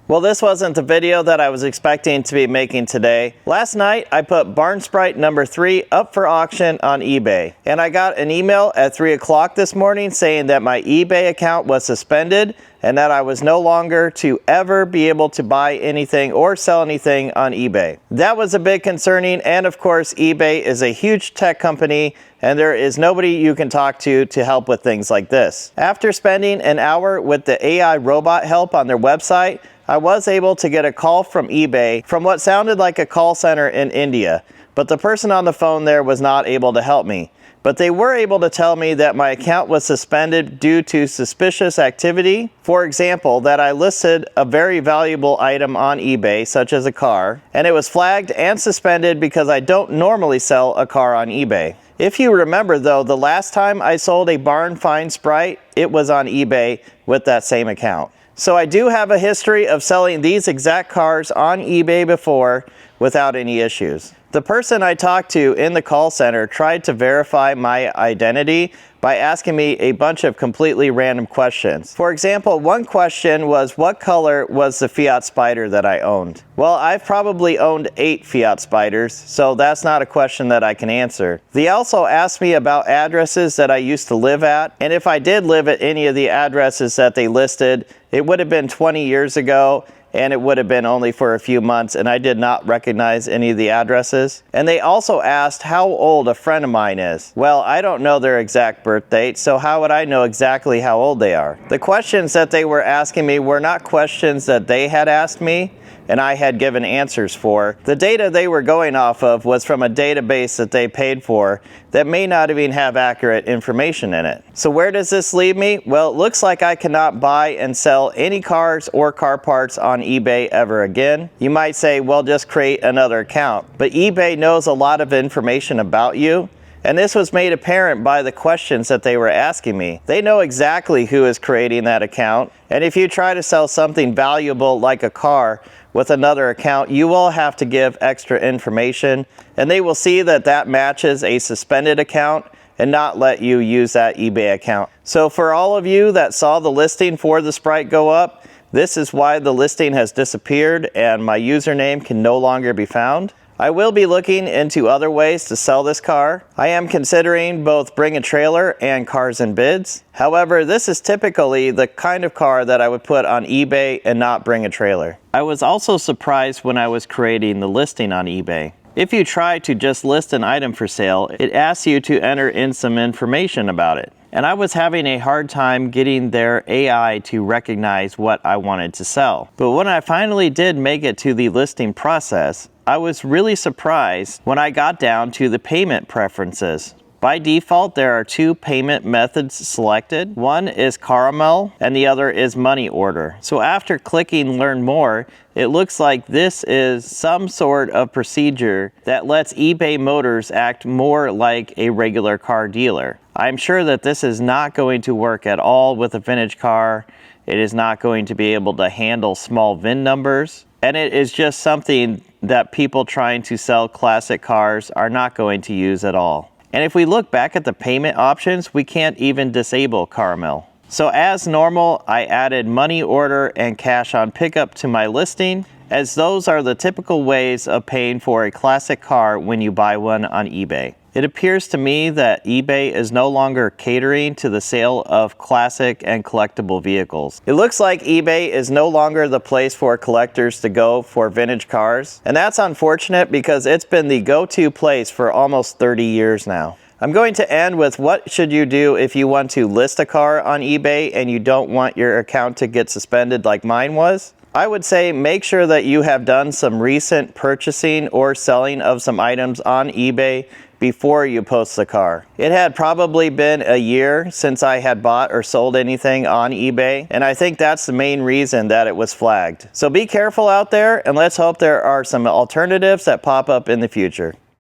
Well, this wasn't the video that I was expecting to be making today. Last night, I put Barn Sprite number 3 up for auction on eBay. And I got an email at 3 o'clock this morning saying that my eBay account was suspended and that I was no longer to ever be able to buy anything or sell anything on eBay. That was a bit concerning, and of course, eBay is a huge tech company and there is nobody you can talk to help with things like this. After spending an hour with the AI robot help on their website, I was able to get a call from eBay from what sounded like a call center in India, but the person on the phone there was not able to help me. But they were able to tell me that my account was suspended due to suspicious activity. For example, that I listed a very valuable item on eBay, such as a car, and it was flagged and suspended because I don't normally sell a car on eBay. If you remember though, the last time I sold a barn find Sprite, it was on eBay with that same account. So I do have a history of selling these exact cars on eBay before without any issues. The person I talked to in the call center tried to verify my identity by asking me a bunch of completely random questions. For example, one question was, what color was the Fiat Spider that I owned? Well, I've probably owned 8 Fiat Spiders, so that's not a question that I can answer. They also asked me about addresses that I used to live at, and if I did live at any of the addresses that they listed, it would have been 20 years ago, and it would have been only for a few months, and I did not recognize any of the addresses. And they also asked how old a friend of mine is. Well, I don't know their exact birth date, so how would I know exactly how old they are? The questions that they were asking me were not questions that they had asked me and I had given answers for. The data they were going off of was from a database that they paid for that may not even have accurate information in it. So where does this leave me? Well, it looks like I cannot buy and sell any cars or car parts on eBay ever again. You might say, well, just create another account. But eBay knows a lot of information about you, and this was made apparent by the questions that they were asking me. They know exactly who is creating that account, and if you try to sell something valuable like a car with another account, you will have to give extra information, and they will see that that matches a suspended account and not let you use that eBay account. So for all of you that saw the listing for the Sprite go up, this is why the listing has disappeared and my username can no longer be found. I will be looking into other ways to sell this car. I am considering both Bring a Trailer and Cars and Bids. However, this is typically the kind of car that I would put on eBay and not Bring a Trailer. I was also surprised when I was creating the listing on eBay. If you try to just list an item for sale, it asks you to enter in some information about it. And I was having a hard time getting their AI to recognize what I wanted to sell. But when I finally did make it to the listing process, I was really surprised when I got down to the payment preferences. By default, there are 2 payment methods selected. One is caramel and the other is money order. So after clicking learn more, it looks like this is some sort of procedure that lets eBay Motors act more like a regular car dealer. I'm sure that this is not going to work at all with a vintage car. It is not going to be able to handle small VIN numbers. And it is just something that people trying to sell classic cars are not going to use at all. And if we look back at the payment options, we can't even disable caramel. So as normal, I added money order and cash on pickup to my listing, as those are the typical ways of paying for a classic car when you buy one on eBay. It appears to me that eBay is no longer catering to the sale of classic and collectible vehicles. It looks like eBay is no longer the place for collectors to go for vintage cars, and that's unfortunate because it's been the go-to place for almost 30 years now. I'm going to end with what should you do if you want to list a car on eBay and you don't want your account to get suspended like mine was. I would say make sure that you have done some recent purchasing or selling of some items on eBay before you post the car. It had probably been a year since I had bought or sold anything on eBay, and I think that's the main reason that it was flagged. So be careful out there, and let's hope there are some alternatives that pop up in the future.